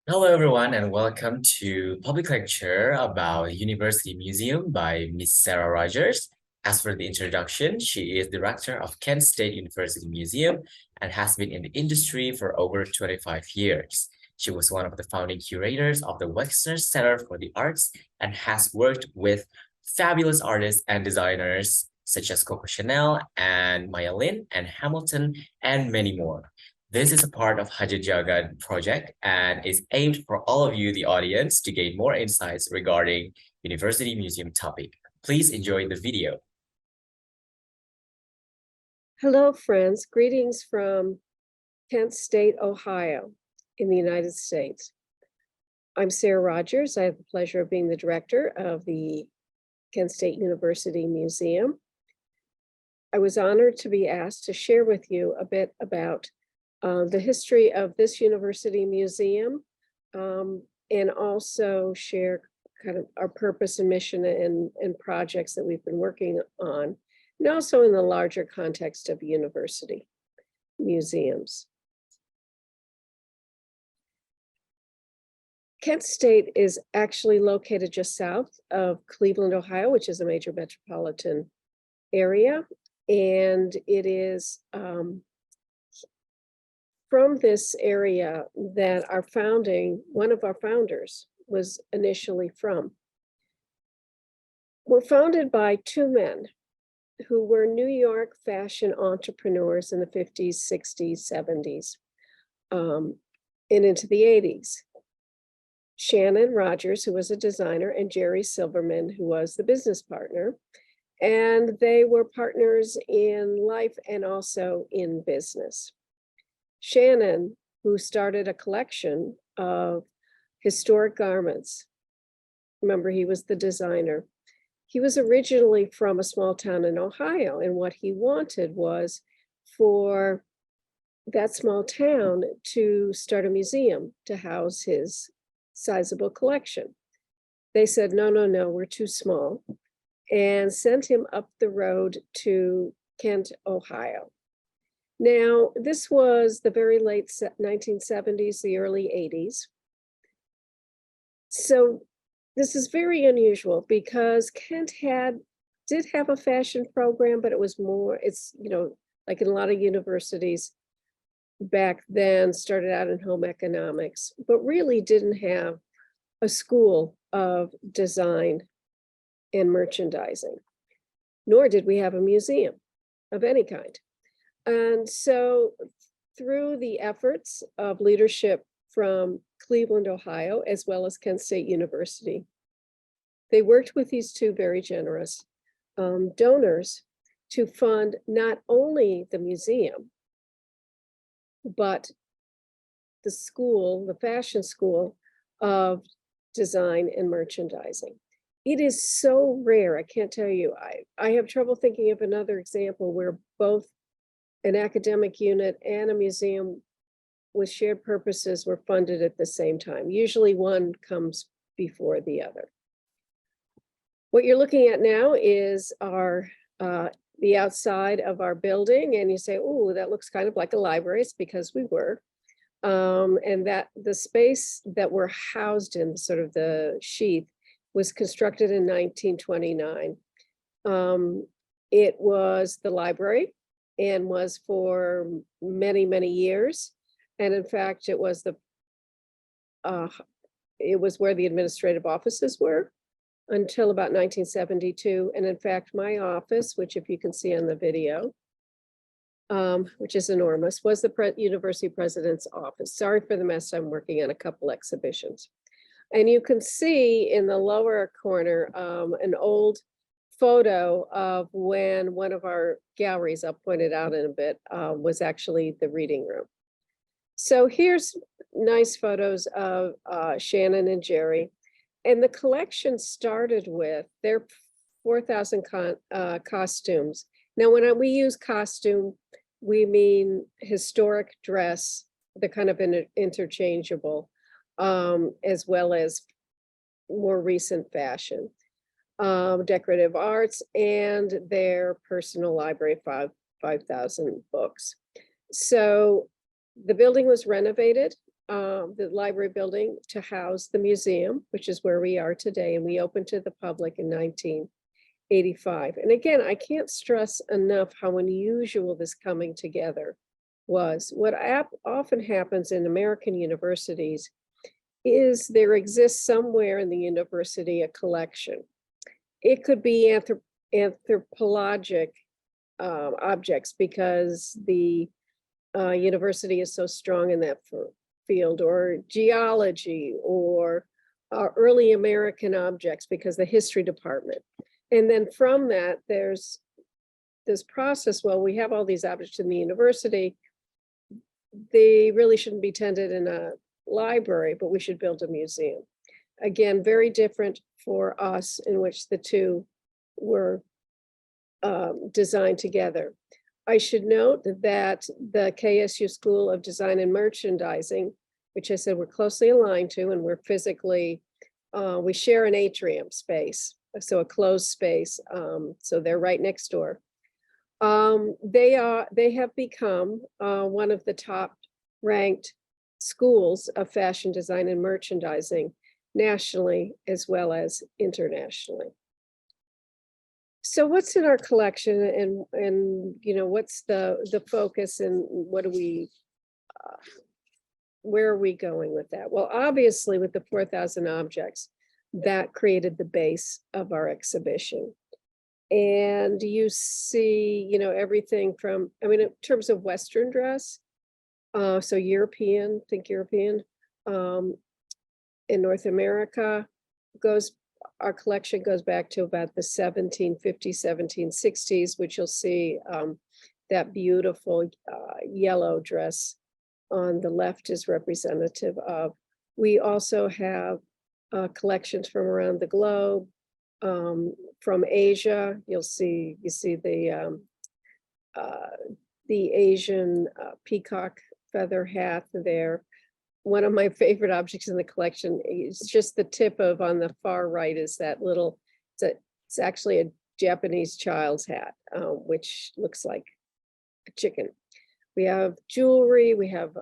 Hello, everyone, and welcome to public lecture about University Museum by Miss Sarah Rogers. As for the introduction, she is director of Kent State University Museum and has been in the industry for over 25 years. She was one of the founding curators of the Wexner Center for the Arts and has worked with fabulous artists and designers such as Coco Chanel and Maya Lin and Hamilton and many more. This is a part of Hajad Jagad project and is aimed for all of you, the audience, to gain more insights regarding University Museum topic. Please enjoy the video. Hello, friends. Greetings from Kent State, Ohio, in the United States. I'm Sarah Rogers. I have the pleasure of being the director of the Kent State University Museum. I was honored to be asked to share with you a bit about the history of this university museum, and also share kind of our purpose and mission and projects that we've been working on, and also in the larger context of university museums. Kent State is actually located just south of Cleveland, Ohio, which is a major metropolitan area, and it is from this area that one of our founders was initially from. We're founded by two men who were New York fashion entrepreneurs in the 50s, 60s, 70s, and into the 80s. Shannon Rogers, who was a designer, and Jerry Silverman, who was the business partner. And they were partners in life and also in business. Shannon, who started a collection of historic garments. Remember, he was the designer. He was originally from a small town in Ohio, and what he wanted was for that small town to start a museum to house his sizable collection. They said, no, we're too small, and sent him up the road to Kent, Ohio. Now, this was the very late 1970s, the early 80s. So this is very unusual because Kent did have a fashion program, but it was more, like in a lot of universities back then, started out in home economics, but really didn't have a school of design and merchandising, nor did we have a museum of any kind. And so through the efforts of leadership from Cleveland, Ohio, as well as Kent State University, they worked with these two very generous donors to fund not only the museum, but the school, the fashion school of design and merchandising. It is so rare, I can't tell you. I have trouble thinking of another example where both an academic unit and a museum with shared purposes were funded at the same time. Usually one comes before the other. What you're looking at now is the outside of our building, and you say, oh, that looks kind of like a library. It's because we were. And that the space that we're housed in, sort of the sheath, was constructed in 1929. It was the library and was for many, many years. And in fact, it was where the administrative offices were until about 1972. And in fact, my office, which if you can see on the video, which is enormous, was the university president's office. Sorry for the mess, I'm working on a couple exhibitions. And you can see in the lower corner an old photo of when one of our galleries, I'll point it out in a bit, was actually the reading room. So here's nice photos of Shannon and Jerry. And the collection started with their 4,000 costumes. Now, when we use costume, we mean historic dress, the kind of interchangeable, as well as more recent fashion. Decorative arts, and their personal library, 5,000 books. So the building was renovated the library building to house the museum, which is where we are today, and we opened to the public in 1985. And again, I can't stress enough how unusual this coming together was. What often happens in American universities is there exists somewhere in the university a collection. It could be anthropologic objects because the university is so strong in that field, or geology, or early American objects because the history department. And then from that, there's this process, well, we have all these objects in the university. They really shouldn't be tended in a library, but we should build a museum. Again, very different for us, in which the two were designed together. I should note that the KSU School of Design and Merchandising, which I said we're closely aligned to, and we're physically, we share an atrium space, so a closed space, so they're right next door. They have become one of the top ranked schools of fashion design and merchandising nationally as well as internationally. So what's in our collection, and you know, what's the focus, and what do we where are we going with that? Well, obviously with the 4,000 objects, that created the base of our exhibition. And you see, you know, everything from, I mean, in terms of Western dress, so European, think European, in North America, our collection goes back to about the 1750s, 1760s, which you'll see that beautiful yellow dress on the left is representative of. We also have collections from around the globe. From Asia, you see the Asian peacock feather hat there. One of my favorite objects in the collection is just the tip of, on the far right, is that little, it's actually a Japanese child's hat, which looks like a chicken. We have jewelry, we have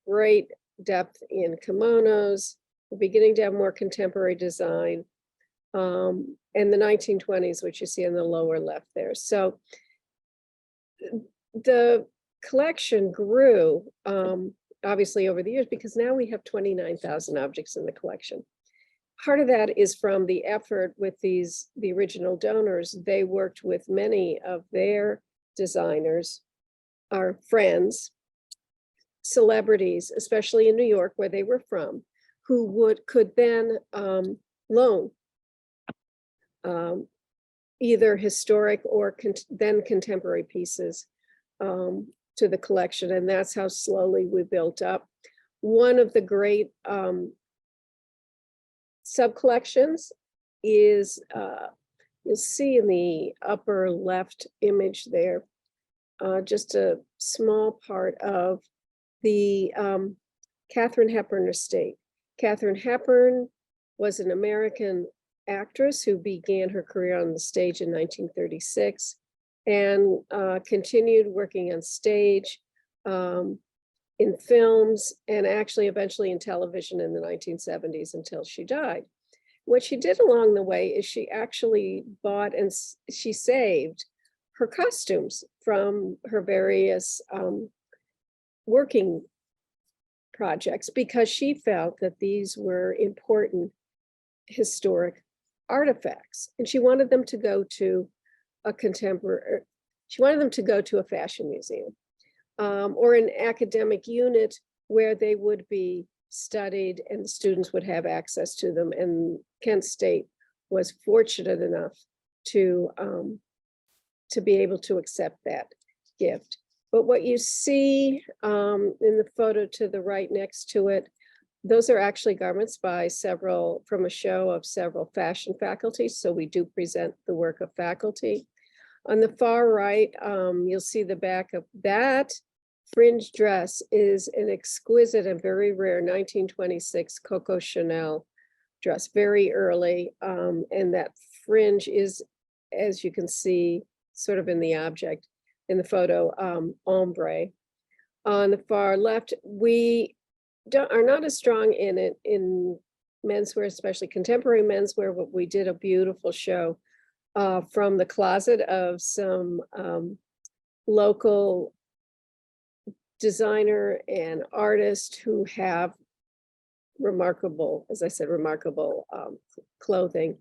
great depth in kimonos. We're beginning to have more contemporary design. And the 1920s, which you see in the lower left there. So the collection grew obviously over the years, because now we have 29,000 objects in the collection. Part of that is from the effort with the original donors. They worked with many of their designers, our friends, celebrities, especially in New York, where they were from, who could then loan either historic or then contemporary pieces to the collection. And that's how slowly we built up. One of the great sub-collections is, you'll see in the upper left image there, just a small part of the Katharine Hepburn estate. Katharine Hepburn was an American actress who began her career on the stage in 1936 and continued working on stage, in films, and actually eventually in television in the 1970s until she died. What she did along the way is she actually bought and she saved her costumes from her various working projects, because she felt that these were important historic artifacts, and she wanted them to go to a contemporary, she wanted them to go to a fashion museum or an academic unit where they would be studied and the students would have access to them. And Kent State was fortunate enough to be able to accept that gift. But what you see in the photo to the right next to it, those are actually garments by from a show of several fashion faculties. So we do present the work of faculty. On the far right, you'll see the back of that fringe dress is an exquisite and very rare 1926 Coco Chanel dress, very early. And that fringe is, as you can see, sort of in the object, in the photo, ombre. On the far left, we are not as strong in it in menswear, especially contemporary menswear, but we did a beautiful show from the closet of some local designer and artist who have remarkable, as I said, remarkable clothing.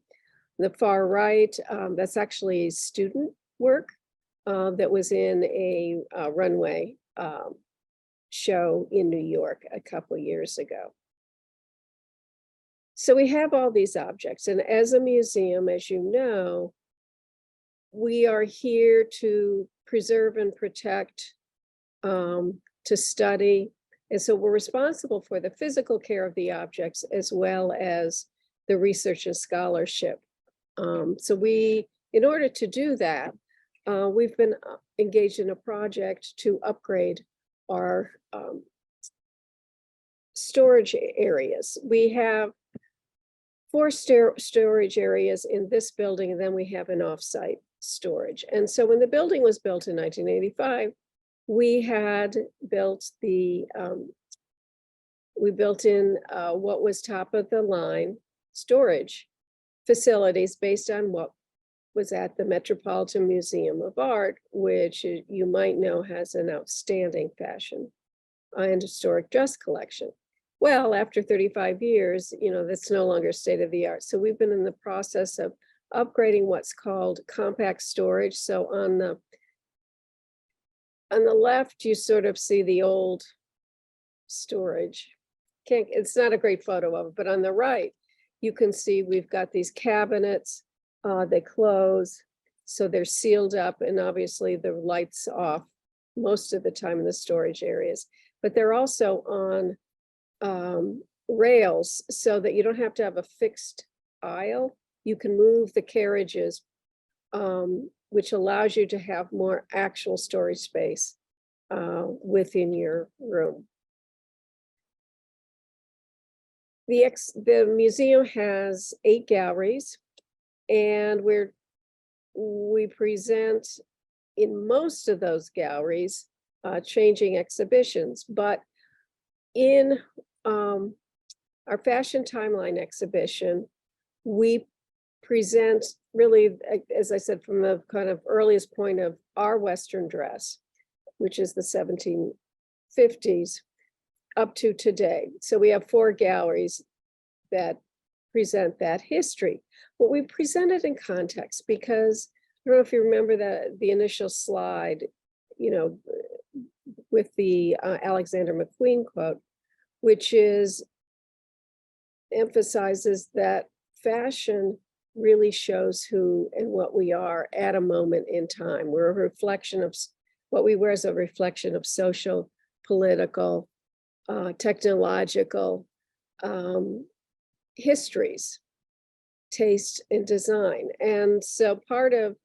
The far right, that's actually student work that was in a runway show in New York a couple years ago. So we have all these objects, and as a museum, as you know, we are here to preserve and protect, to study. And so we're responsible for the physical care of the objects as well as the research and scholarship. So in order to do that, we've been engaged in a project to upgrade our storage areas. We have 4 storage areas in this building, and then we have an offsite storage. And so when the building was built in 1985, we had built we built in what was top of the line storage facilities based on what was at the Metropolitan Museum of Art, which you might know has an outstanding fashion and historic dress collection. Well, after 35 years, that's no longer state of the art. So we've been in the process of upgrading what's called compact storage. So on the left, you sort of see the old storage. It's not a great photo of it, but on the right, you can see we've got these cabinets. They close, so they're sealed up, and obviously the lights off most of the time in the storage areas. But they're also on rails so that you don't have to have a fixed aisle. You can move the carriages, which allows you to have more actual storage space within your room. The museum has 8 galleries, and we present in most of those galleries changing exhibitions. But in our fashion timeline exhibition, we present really, as I said, from the kind of earliest point of our Western dress, which is the 1750s, up to today. So we have 4 galleries that present that history. But we present it in context because, I don't know if you remember the initial slide, with the Alexander McQueen quote, which emphasizes that fashion really shows who and what we are at a moment in time. We're a reflection of what we wear is a reflection of social, political, technological histories, taste, and design. And so part of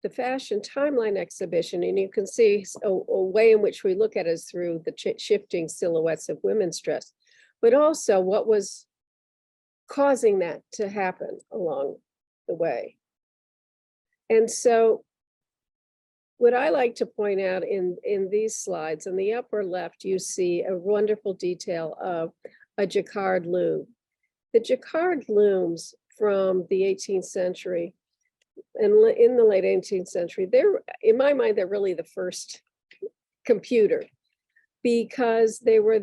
the fashion timeline exhibition, and you can see a way in which we look at it is through the shifting silhouettes of women's dress, but also what was causing that to happen along the way. And so what I like to point out in these slides, on the upper left, you see a wonderful detail of a jacquard loom. The jacquard looms from the 18th century and in the late 18th century, in my mind, they're really the first computer, because they were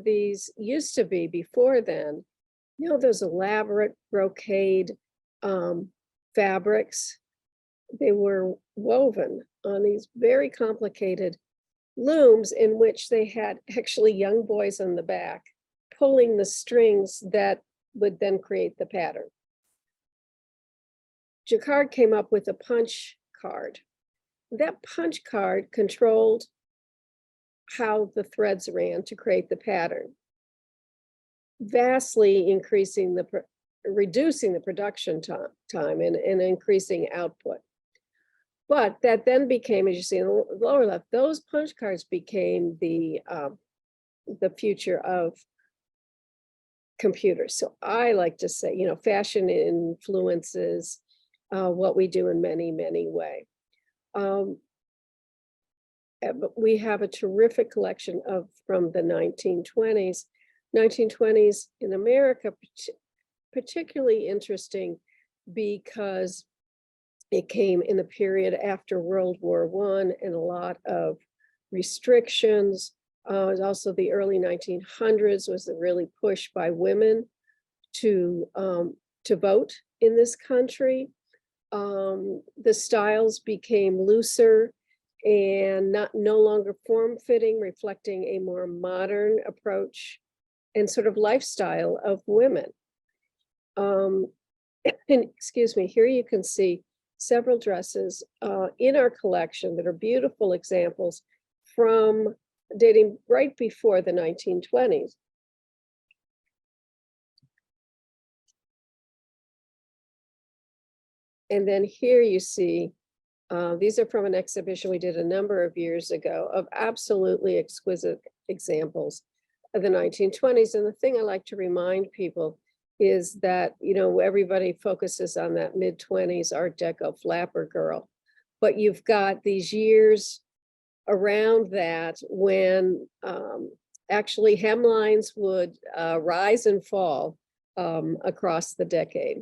used to be before then, those elaborate brocade fabrics. They were woven on these very complicated looms in which they had actually young boys on the back pulling the strings that would then create the pattern. Jacquard came up with a punch card. That punch card controlled how the threads ran to create the pattern, vastly reducing the production time and increasing output. But that then became, as you see in the lower left, those punch cards became the future of computers. So I like to say, fashion influences what we do in many, many ways. But we have a terrific collection from the 1920s 1920s in America, particularly interesting because it came in the period after World War I and a lot of restrictions. It was also the early 1900s was a really push by women to vote in this country. The styles became looser and no longer form-fitting, reflecting a more modern approach and sort of lifestyle of women. And excuse me, here you can see several dresses in our collection that are beautiful examples from dating right before the 1920s. And then here you see, these are from an exhibition we did a number of years ago of absolutely exquisite examples of the 1920s. And the thing I like to remind people is that, you know, everybody focuses on that mid-20s Art Deco flapper girl, but you've got these years around that when actually hemlines would rise and fall across the decade.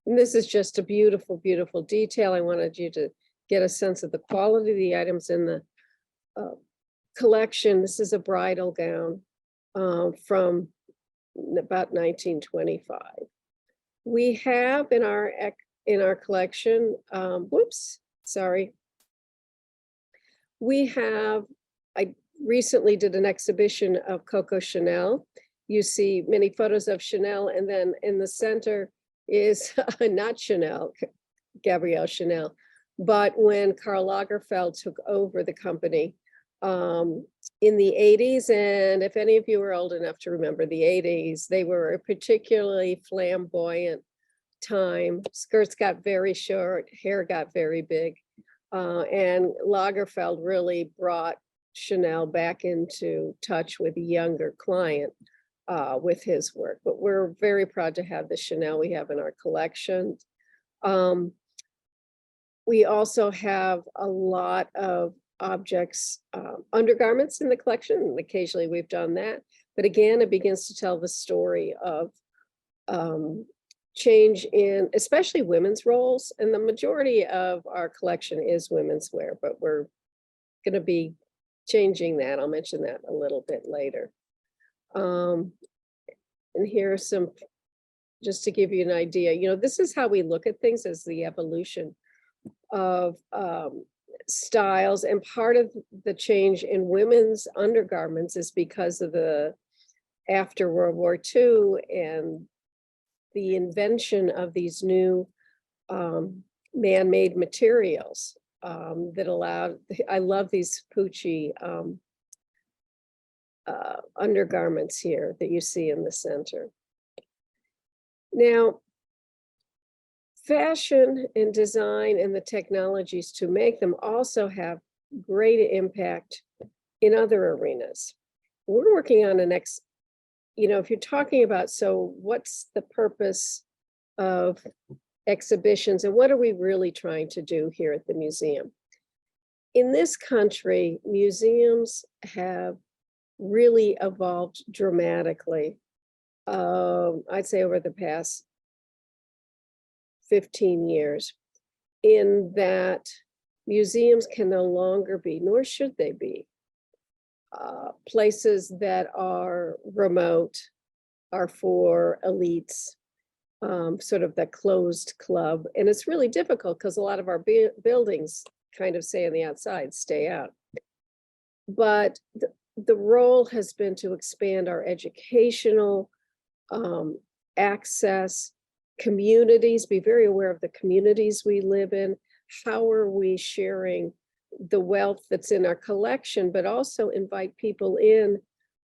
And this is just a beautiful, beautiful detail. I wanted you to get a sense of the quality of the items in the collection. This is a bridal gown from about 1925. We have in our collection, I recently did an exhibition of Coco Chanel. You see many photos of Chanel, and then in the center is not Chanel, Gabrielle Chanel, but when Karl Lagerfeld took over the company in the 80s. And if any of you are old enough to remember the 80s, they were a particularly flamboyant time. Skirts got very short, hair got very big. And Lagerfeld really brought Chanel back into touch with a younger client with his work. But we're very proud to have the Chanel we have in our collection. We also have a lot of objects, undergarments in the collection, and occasionally we've done that. But again, it begins to tell the story of change in especially women's roles. And the majority of our collection is women's wear, but we're going to be changing that. I'll mention that a little bit later. And here are some, just to give you an idea, you know, this is how we look at things as the evolution of styles. And part of the change in women's undergarments is because of the after World War II and the invention of these new man-made materials that allowed, I love these Pucci undergarments here that you see in the center. Now, fashion and design and the technologies to make them also have great impact in other arenas. We're working on you know, if you're talking about, so what's the purpose of exhibitions and what are we really trying to do here at the museum? In this country, museums have really evolved dramatically, I'd say over the past 15 years, in that museums can no longer be, nor should they be, places that are remote, are for elites, sort of the closed club. And it's really difficult because a lot of our buildings kind of say on the outside, stay out. But the role has been to expand our educational access, communities, be very aware of the communities we live in. How are we sharing the wealth that's in our collection, but also invite people in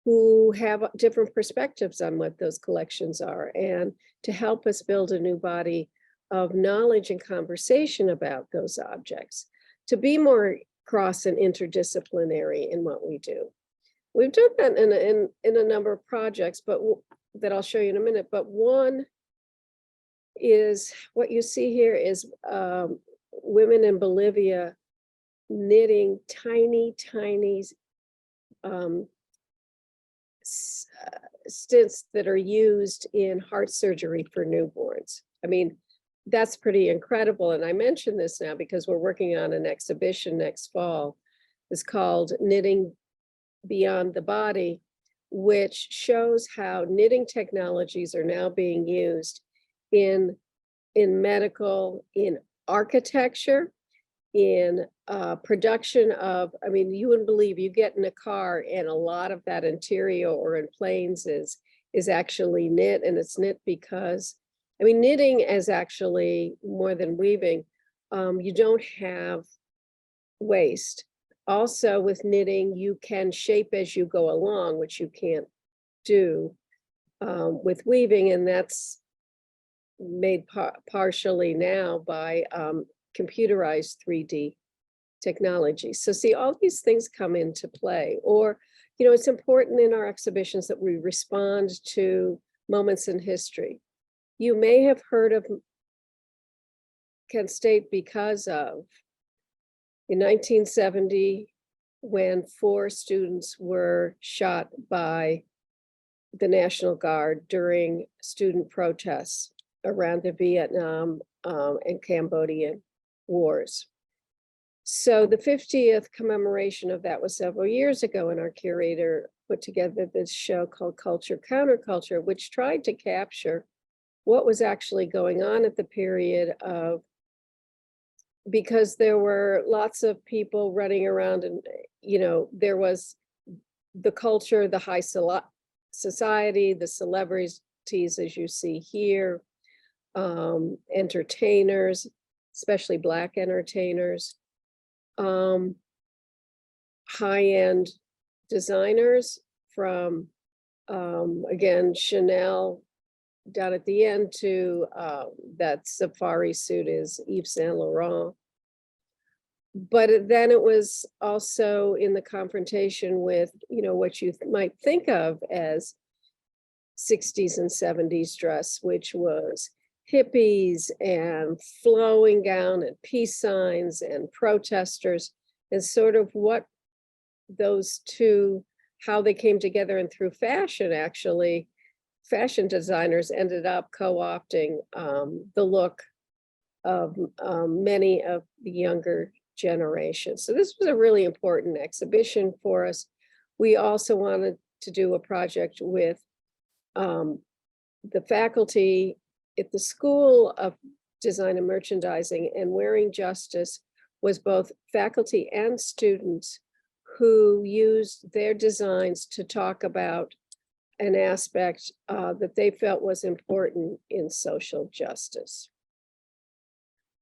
who have different perspectives on what those collections are, and to help us build a new body of knowledge and conversation about those objects, to be more cross and interdisciplinary in what we do. We've done that in a number of projects, but that I'll show you in a minute. But one is what you see here is women in Bolivia knitting tiny stents that are used in heart surgery for newborns. I mean, that's pretty incredible. And I mention this now because we're working on an exhibition next fall. It's called Knitting Beyond the Body, which shows how knitting technologies are now being used in medical, in architecture, in production of, I mean, you wouldn't believe, you get in a car and a lot of that interior or in planes is actually knit, and it's knit because, I mean, knitting is actually more than weaving. You don't have waste. Also with knitting, you can shape as you go along, which you can't do with weaving, and that's made partially now by computerized 3D technology. So see, all these things come into play. Or, you know, it's important in our exhibitions that we respond to moments in history. You may have heard of Kent State because of, in 1970, when 4 students were shot by the National Guard during student protests around the Vietnam and Cambodian wars. So the 50th commemoration of that was several years ago, and our curator put together this show called Culture Counterculture, which tried to capture what was actually going on at the period of, because there were lots of people running around and, you know, there was the culture, the high society, the celebrities, as you see here, entertainers, especially Black entertainers, high-end designers from, again, Chanel down at the end to that safari suit is Yves Saint Laurent. But then it was also in the confrontation with, you know, what you might think of as 60s and 70s dress, which was hippies and flowing gown and peace signs and protesters, and sort of what those two, how they came together, and through fashion, actually, fashion designers ended up co-opting the look of many of the younger generations. So this was a really important exhibition for us. We also wanted to do a project with the faculty at the School of Design and Merchandising, and Wearing Justice was both faculty and students who used their designs to talk about an aspect that they felt was important in social justice.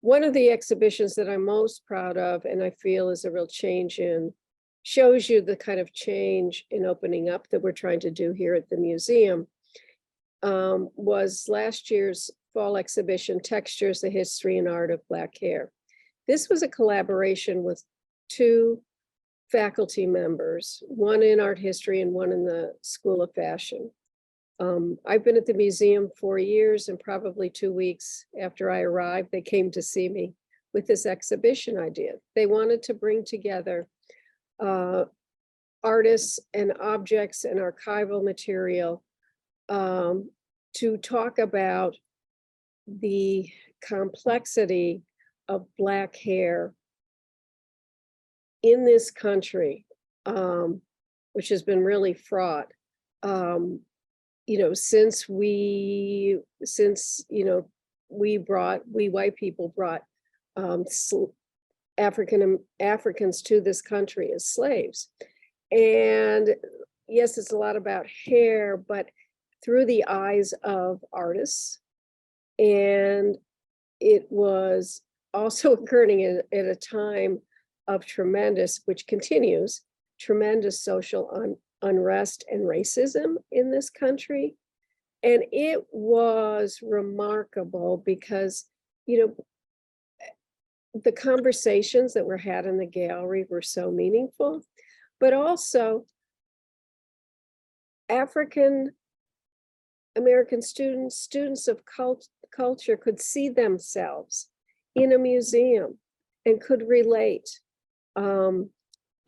One of the exhibitions that I'm most proud of, and I feel is a real change in, shows you the kind of change in opening up that we're trying to do here at the museum, was last year's fall exhibition, Textures, the History and Art of Black Hair. This was a collaboration with 2 faculty members, one in art history and one in the School of Fashion. I've been at the museum 4 years, and probably 2 weeks after I arrived, they came to see me with this exhibition idea. They wanted to bring together artists and objects and archival material to talk about the complexity of Black hair in this country, which has been really fraught. You know, since we white people brought Africans to this country as slaves. And yes, it's a lot about hair, but through the eyes of artists. And it was also occurring at a time of tremendous, which continues, tremendous social unrest and racism in this country. And it was remarkable because, you know, the conversations that were had in the gallery were so meaningful, but also African American students of culture could see themselves in a museum and could relate.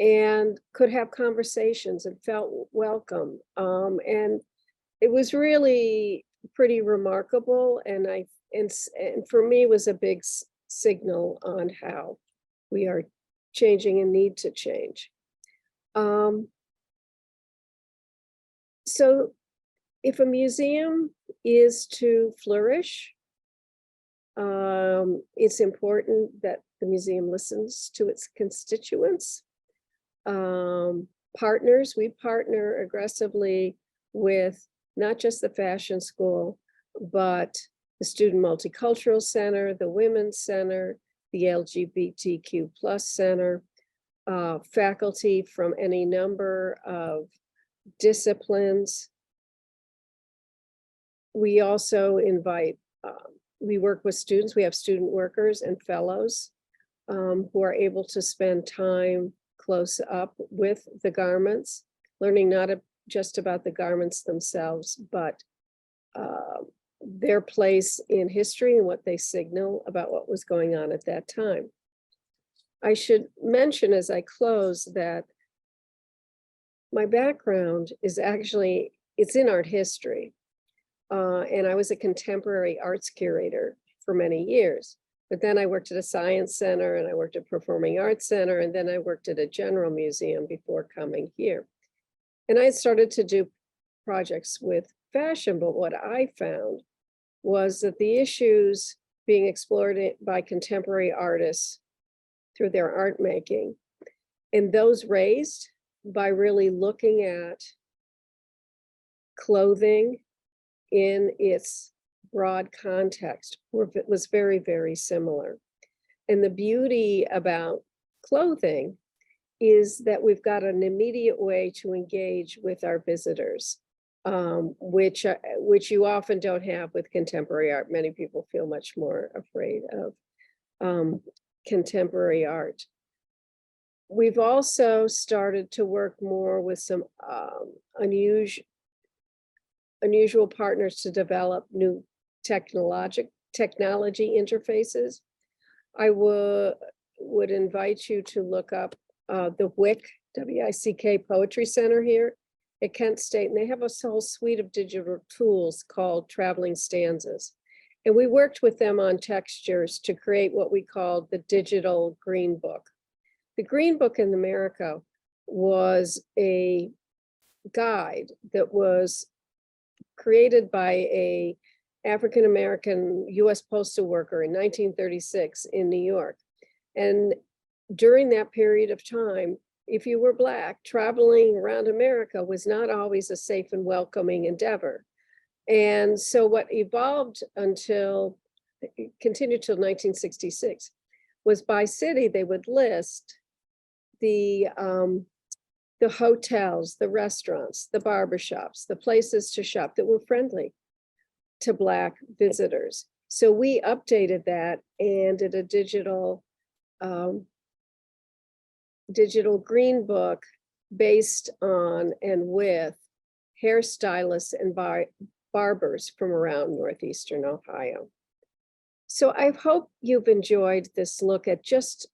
and could have conversations and felt welcome. And it was really pretty remarkable. And for me was a big signal on how we are changing and need to change. So if a museum is to flourish, it's important that the museum listens to its constituents. Partners, we partner aggressively with not just the fashion school, but the Student Multicultural Center, the Women's Center, the LGBTQ+ Center, faculty from any number of disciplines. We also invite, we work with students. We have student workers and fellows who are able to spend time close up with the garments, learning not just about the garments themselves, but their place in history and what they signal about what was going on at that time. I should mention as I close that my background is actually, it's in art history. And I was a contemporary arts curator for many years. But then I worked at a science center and I worked at Performing Arts Center, and then I worked at a general museum before coming here. And I started to do projects with fashion, but what I found was that the issues being explored by contemporary artists through their art making, and those raised by really looking at clothing in its broad context was very, very similar. And the beauty about clothing is that we've got an immediate way to engage with our visitors, which you often don't have with contemporary art. Many people feel much more afraid of contemporary art. We've also started to work more with some unusual partners to develop new technology interfaces. I would invite you to look up the WICK Poetry Center here at Kent State, and they have a whole suite of digital tools called Traveling Stanzas. And we worked with them on textures to create what we called the digital Green Book. The Green Book in America was a guide that was created by a African-American US postal worker in 1936 in New York. And during that period of time, if you were Black, traveling around America was not always a safe and welcoming endeavor. And so what evolved continued till 1966, was by city, they would list the hotels, the restaurants, the barbershops, the places to shop that were friendly to Black visitors. So we updated that and did a digital Green Book based on and with hairstylists and barbers from around Northeastern Ohio. So I hope you've enjoyed this look at just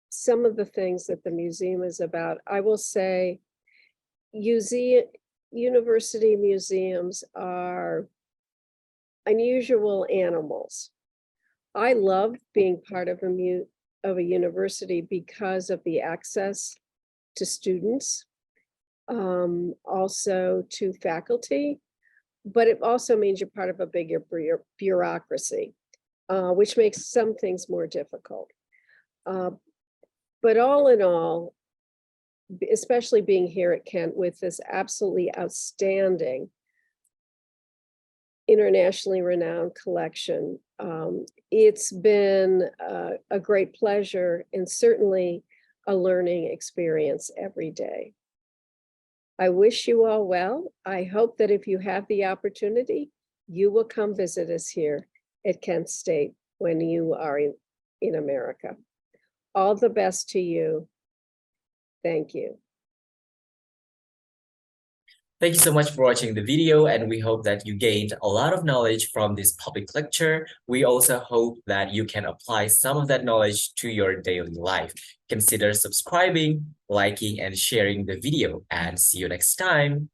some of the things that the museum is about. I will say university museums are unusual animals. I love being part of a university because of the access to students, also to faculty, but it also means you're part of a bigger bureaucracy, which makes some things more difficult. But all in all, especially being here at Kent with this absolutely outstanding internationally renowned collection, it's been a great pleasure and certainly a learning experience every day. I wish you all well. I hope that if you have the opportunity, you will come visit us here at Kent State when you are in America. All the best to you. Thank you. Thank you so much for watching the video, and we hope that you gained a lot of knowledge from this public lecture. We also hope that you can apply some of that knowledge to your daily life. Consider subscribing, liking, and sharing the video, and see you next time.